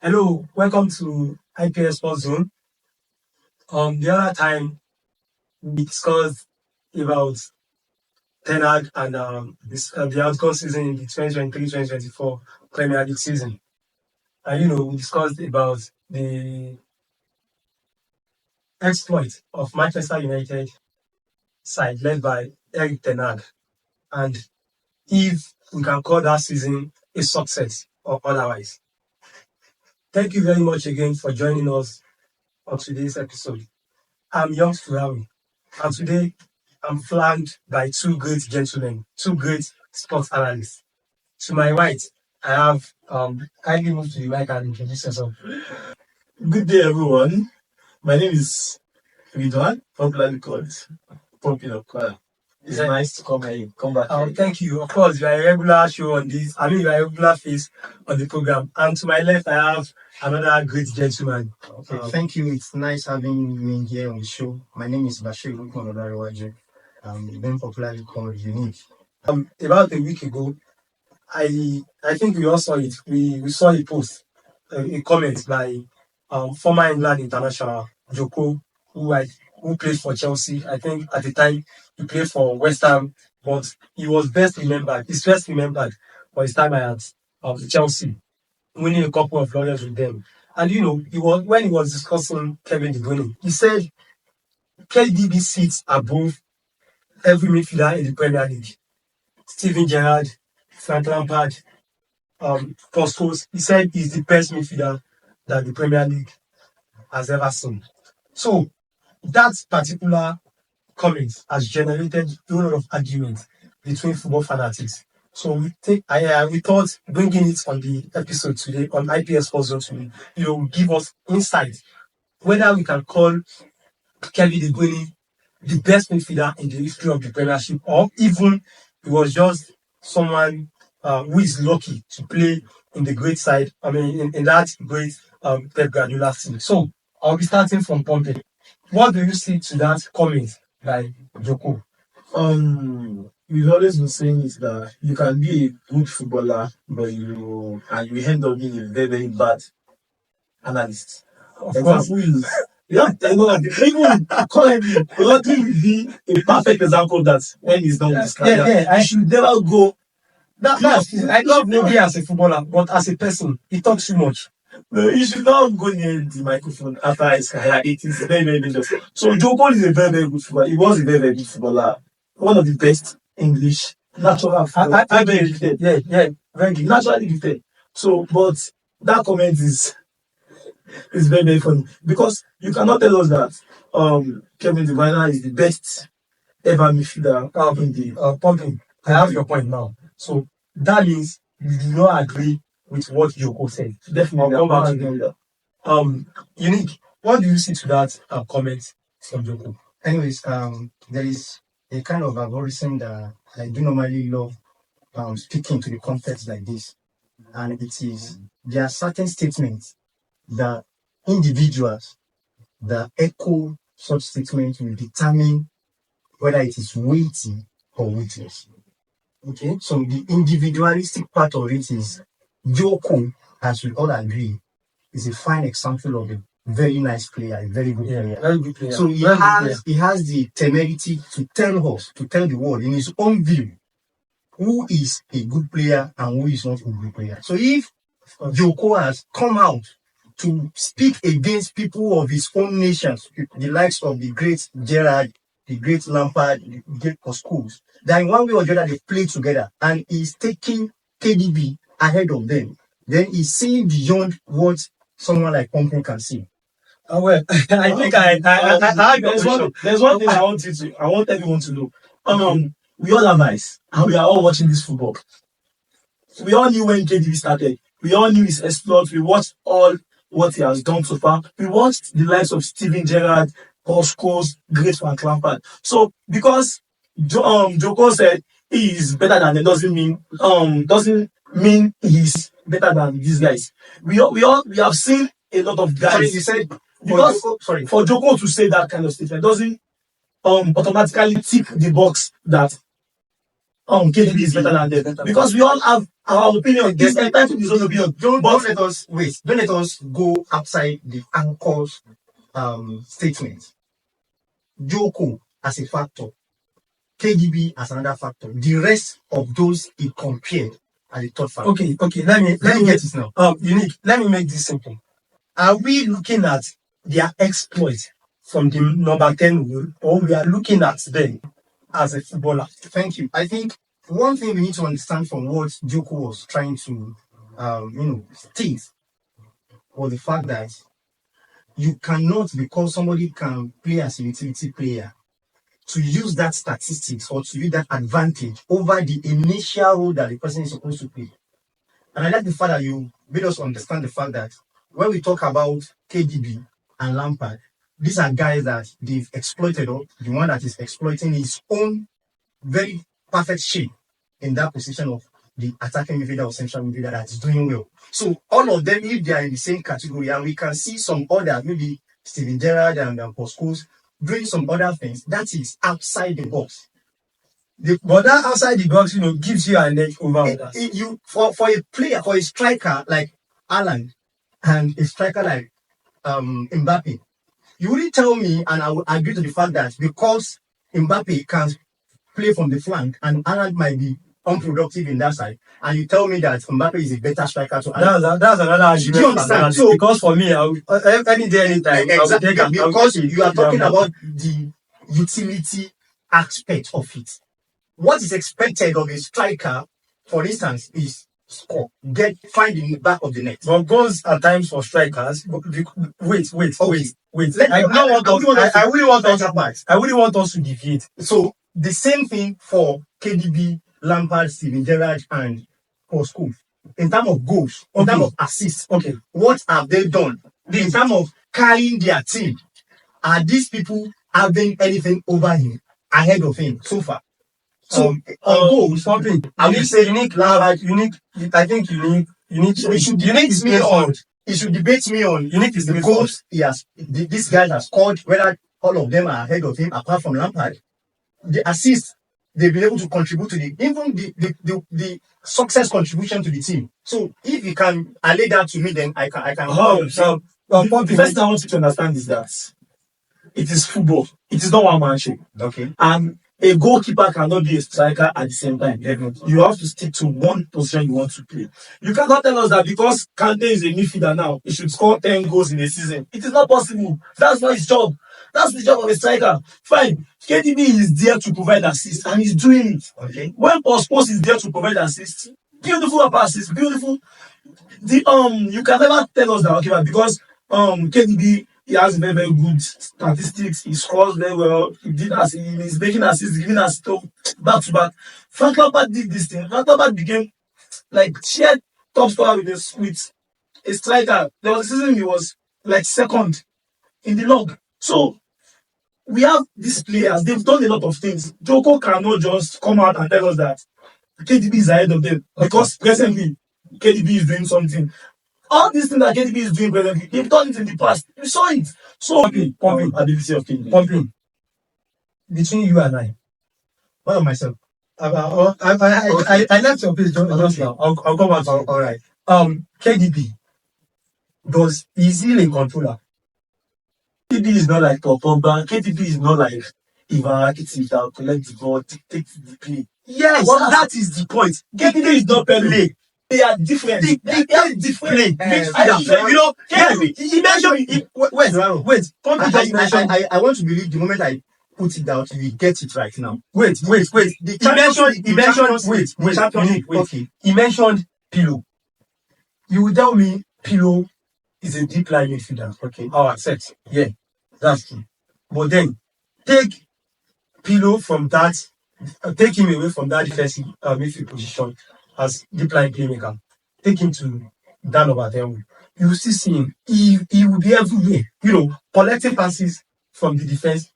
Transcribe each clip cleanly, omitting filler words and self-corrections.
Hello, welcome to IPS Sports Zone. The other time we discussed about Ten Hag and the outcome season in the 2023-2024 Premier League season. And we discussed about the exploit of Manchester United side led by Eric Ten Hag, and if we can call that season a success or otherwise. Thank you very much again for joining us on today's episode. I'm young Sturaro, and today I'm flanked by two great gentlemen, two great sports analysts. To my right, I have kindly move to the mic and introduce yourself. Good day, everyone. My name is Gerard, popularly called Pumping of Choir. It's nice to come back here. Thank you. Of course, you are a regular show on this. You are a regular face on the program. And to my left, I have another great gentleman. Okay, thank you. It's nice having me here on the show. My name is Bashir Lukonodariwaju. I'm being popularly called Unique. About a week ago, I think we all saw it. We saw a post, a comment by former England international Joko, who played for Chelsea. I think at the time he played for West Ham, but he was best remembered. He's best remembered for his time at Chelsea, winning a couple of laurels with them. And when he was discussing Kelvin De Bruyne, he said KDB sits above every midfielder in the Premier League. Steven Gerard, Frank Lampard, Scholes. He said he's the best midfielder that the Premier League has ever seen. So that particular comment has generated a lot of argument between football fanatics. So we thought bringing it on the episode today on IPS Sports Zone today, will give us insight whether we can call Kelvin De Bruyne the best midfielder in the history of the Premiership, or even he was just someone who is lucky to play in the great side. In that great Pep Guardiola team. So I'll be starting from Pompey. What do you see to that comment by Joko? We've always been saying is that you can be a good footballer, but you end up being a very, very bad analyst. Of course. Even currently, Rodri will be a perfect example that when he's done with his career, I should never go. I love Nobi as a footballer, but as a person, he talks too much. No, he should not go near the microphone after his career. It is very, very dangerous. So Joko is a very, very good footballer. He was a very, very good footballer. One of the best English natural footballers. Very good. Naturally gifted. So, but that comment is very, very funny, because you cannot tell us that Kelvin De Bruyne is the best ever midfielder in the Pumping. I have your point now. So that means you do not agree with what Joko said. Definitely. I'll come back to that. Unique. What do you see to that comment from Joko? Anyways, there is a kind of algorithm that I do normally love speaking to the context like this. And it is, there are certain statements that individuals that echo such statements will determine whether it is weighty or weightless. Okay, so the individualistic part of it is Joko, as we all agree, is a fine example of a very nice player, a very good player. Very good player. So he has the temerity to tell us, to tell the world in his own view, who is a good player and who is not a good player. So if Joko has come out to speak against people of his own nations, the likes of the great Gerard, the great Lampard, the great Scholes, that in one way or the other they play together, and he's taking KDB ahead of them, then he's seeing beyond what someone like Pumpkin can see. Well, I think there's one thing I want everyone to know. We all have eyes, and we are all watching this football. We all knew when KDB started. We all knew his exploits. We watched all what he has done so far. We watched the likes of Steven Gerrard, Paul Scholes, great Frank Lampard. So because Joko said he is better than them, doesn't mean he's better than these guys. We have seen a lot of guys. Sorry, you said because for Joko to say that kind of statement doesn't automatically tick the box that KDB is better than them. Because we all have our opinion. This entitled his own opinion. Don't let us go outside the anchor's statement. Joko as a factor, KDB as another factor. The rest of those he compared as a third factor. Okay. Let me get it now. Unique. Let me make this simple. Are we looking at their exploit from the number 10 role, or we are looking at them as a footballer? Thank you. I think one thing we need to understand from what Joko was trying to, state was the fact that you cannot, because somebody can play as a utility player, to use that statistics or to use that advantage over the initial role that the person is supposed to play. And I like the fact that you made us understand the fact that when we talk about KDB and Lampard, these are guys that they've exploited, or the one that is exploiting his own very perfect shape in that position of the attacking midfielder or central midfielder that is doing well. So all of them, if they are in the same category, and we can see some other, maybe Steven Gerard and Scholes doing some other things, that is outside the box. But that outside the box, gives you an edge over others. For a player, for a striker like Alan and a striker like Mbappe, you wouldn't tell me, and I would agree to the fact that because Mbappe can play from the flank and Alan might be unproductive in that side, and you tell me that Mbappe is a better striker to Alan. That's another argument. Do you understand? So, because for me, any day, anytime, exactly, because you are talking about the utility aspect of it. What is expected of a striker, for instance, is score, find in the back of the net. But goals at times for strikers. Wait. I wouldn't want us to deviate. So the same thing for KDB, Lampard, Steven Gerrard, and Scholes. In terms of goals, in terms of assists, what have they done? In terms of carrying their team, are these people having anything over him, ahead of him so far? So on goals, something. I will say unique. I think unique. It should debate me on. It should debate me on unique is the goals he has. This guy has scored. Whether all of them are ahead of him, apart from Lampard, the assists they've been able to contribute to the success contribution to the team. So if you can allay that to me, then I can. The first thing I want you to understand is that it is football. It is not one man show. Okay. And a goalkeeper cannot be a striker at the same time. You have to stick to one position you want to play. You cannot tell us that because Kante is a midfielder now, he should score 10 goals in a season. It is not possible. That's not his job. That's the job of a striker. Fine. KDB is there to provide assists, and he's doing it. Okay. When Scholes is there to provide assists, beautiful assists, beautiful. You can never tell us that, okay, because KDB, he has very, very good statistics. He scores very well. He's making assists, giving assists back to back. Frank Lampard did this thing. Frank Lampard became like shared top scorer with a striker. There was a season he was like second in the log. So we have these players. They've done a lot of things. Joko cannot just come out and tell us that KDB is ahead of them because presently KDB is doing something. All these things that KDB is doing presently, they've done it in the past. You saw it. So, pumping ability of KDB. Pumping. Between you and I. What of myself? I left your page just now. I'll come back to you. All right. KDB. Is he a controller? KDB is not like Pogba. KDB is not like Ivan Rakitic that will collect the ball, dictate the play. Yes, that is the point. KDB is not play. They are different. They are different. He mentioned. Wait. I want to believe the moment I put it out, you will get it right now. Wait. He mentioned Pillow. You will tell me Pillow is a deep line midfielder. Okay. Our set. Yeah, that's true. But then take Pillow from that, take him away from that defensive midfield position as deep line playmaker. Take him to that number 10. You will still see him. He will be everywhere. Collecting passes from the defense,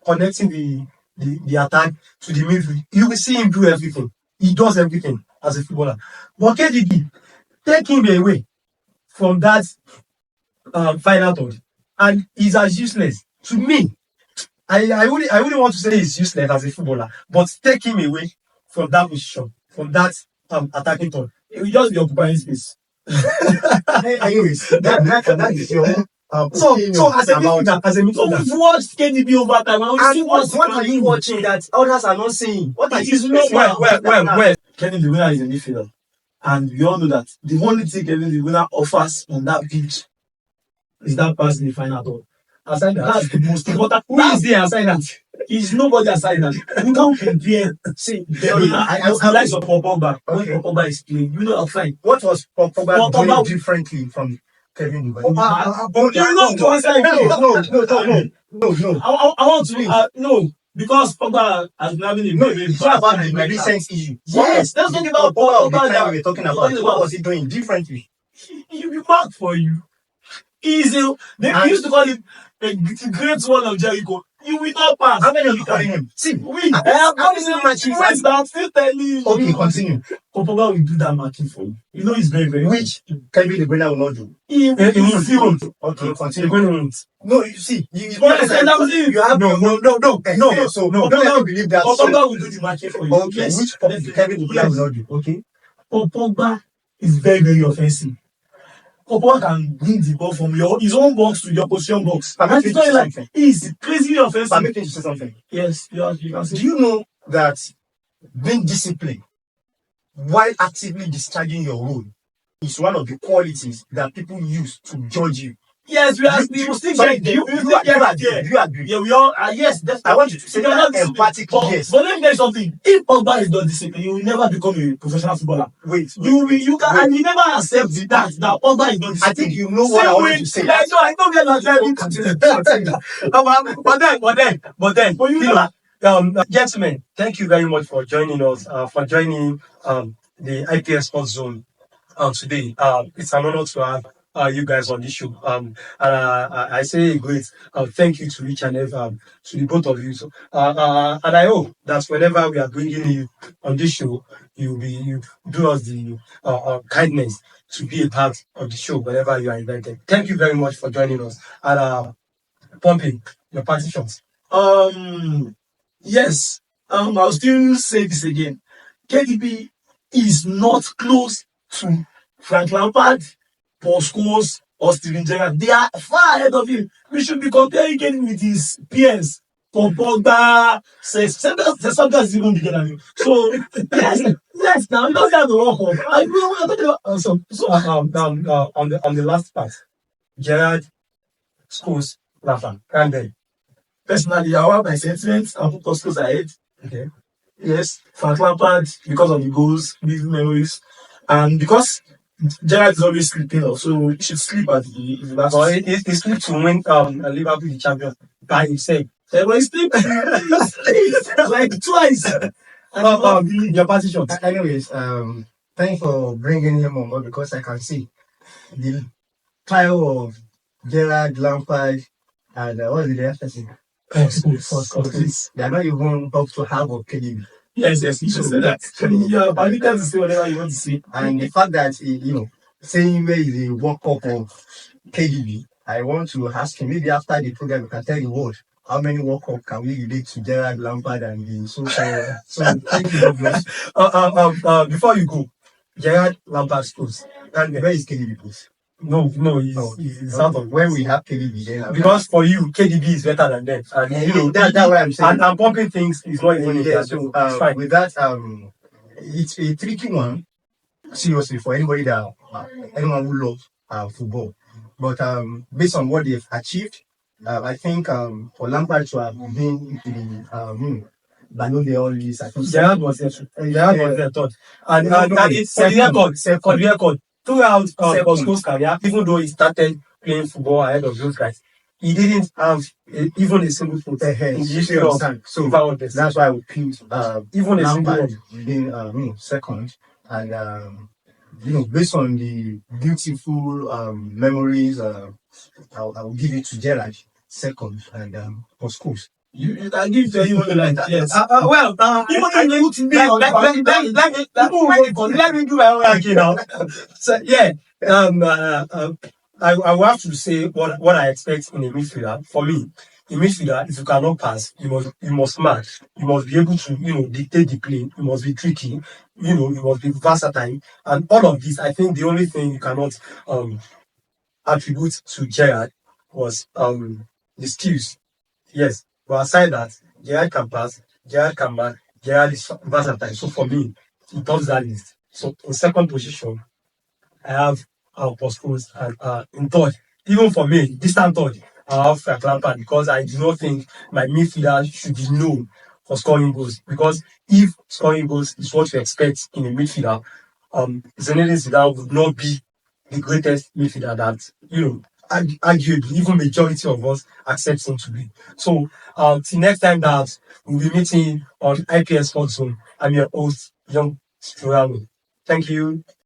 connecting the attack to the midfield. You will see him do everything. He does everything as a footballer. But KDB, take him away from that final third, and he's as useless to me. I wouldn't want to say he's useless as a footballer, but take him away from that position, from that attacking third. It will just be occupying space. Anyways, that is your So as a about. midfielder, So we've watched KDB over time, and we see And what are you watching that others are not saying? What are It you is not well. Kevin De Bruyne is a midfielder, and we all know that the only thing Kevin De Bruyne offers on that pitch is that pass in the final third. Aside that, That's the most important. who is there aside that? Is nobody aside that. You can't compare. See, De Bruyne, I like your Pogba. When Okay. Pogba is playing, you know, fine. What was Pogba doing Pogba- differently from Kevin De You know, to answer him, No. I want to no, because Pogba has been having a No, very it's bad not about time the right now. recent issue. Yes, let's talk about Pogba. The Pogba. time we were talking about. What was he doing differently? You be mad for you. Easy. They used to call him the great one of Jericho. You will not pass. How many of you calling him? See, We how many matches? went down still telling you. Okay, continue. Pogba will do that matching for you. You know he's very, very Which Kevin De Bruyne will not do. he won't. Okay, The continue. Bruyne won't. No, you see, you Yes, and that was it. you have No. So don't let me believe that. So, Pogba will do the matching for you. okay, Yes, which definitely. Kevin De Bruyne will not do. Okay. Pogba is very, very offensive. Pogba can bring the ball from his own box to your position box. I'm And going it's to not like something. he's crazy offensive. I'm making you say something. Yes, you can Do see. you know that being disciplined while actively discharging your role is one of the qualities that people use to judge you? Yes, we will still Sorry, get there. you We will still get there. do you agree? Yeah, we all yes, definitely. I want you to say If you're that not disciplined, emphatic yes. But let me tell you something. If Pogba is not disciplined, you will never become a professional footballer. Wait, You can and you never accept that Pogba is not disciplined. I think you know what I want to say. Yeah, no, I don't get that. But then, But you you know, know, gentlemen, thank you very much for joining us, for joining the IPS Sports Zone today. It's an honor to have you guys on this show. I say a great thank you to each and every to the both of you. So, and I hope that whenever we are bringing you on this show, you do us the kindness to be a part of the show whenever you are invited. Thank you very much for joining us. And pumping your partitions. yes. I'll still say this again. KDB is not close to Frank Lampard, Paul Scholes, or Steven Gerrard. They are far ahead of him. We should be comparing him with his peers. For Pogba, Sesabia is even bigger than him. So yes, now he doesn't have the work of. On the last part, Gerard, Scholes, Lampard, and then Personally, I have my sentiments. I put Scholes ahead. okay. Yes, Frank Lampard because of the goals, vivid memories, and because Gerard is always sleeping off, so he should sleep at the last. So he slipped to win Liverpool the champion by himself. But he sleep like twice. Your position. Anyways, thanks for bringing him on board because I can see the trio of Gerard, Lampard, and what was the other person? Scholes. They are not even up to half of KDB. Yes, you should say that. Yeah, but you can say whatever you want to say. And the fact that, saying where is the World Cup of KDB, I want to ask him, maybe after the program, you can tell the world how many World Cup can we relate to Gerard, Lampard, and the so thank you, God bless. Before you go, Gerard, Lampard, Scholes, and Where is KDB, please? no, he's out of When we have KDB, then because for you, KDB is better than them, and that's what I'm saying. and pumping things is not even Yeah, in so it's fine. with that, it's a tricky one, seriously, for anybody anyone who loves football. But based on what they've achieved, I think for Lampard to have been into the Ballon d'Or list, I think Gerard was there third, and it's for the record, throughout Second. Scholes' career, even though he started playing football ahead of those guys, he didn't have even a single foot in the history of so FIFA World Cup. that's why I would choose Even a single Lampard one. being second, and based on the beautiful memories, I'll give it to Gerard second, and for Scholes. You can give to anyone like that. Yes. Let me do my own ranking now. So yeah, I will have to say what I expect in a midfielder. For me, in midfielder, if you cannot pass, you must match. You must be able to, dictate the play. You must be tricky. You must be versatile. And all of this, I think the only thing you cannot um attribute to Gerard was the skills. Yes. But aside that, Gerard can pass, Gerard can match, Gerard is versatile. So for me, he tops that list. So in second position, I have Scholes, and in third, even for me, distant third, I have Lampard because I do not think my midfielder should be known for scoring goals. Because if scoring goals is what you expect in a midfielder, Zinedine Zidane would not be the greatest midfielder that arguably even majority of us accept him to be. So till next time that we'll be meeting on IPS Sports Zone, I'm your host, Young Sturaro. Thank you.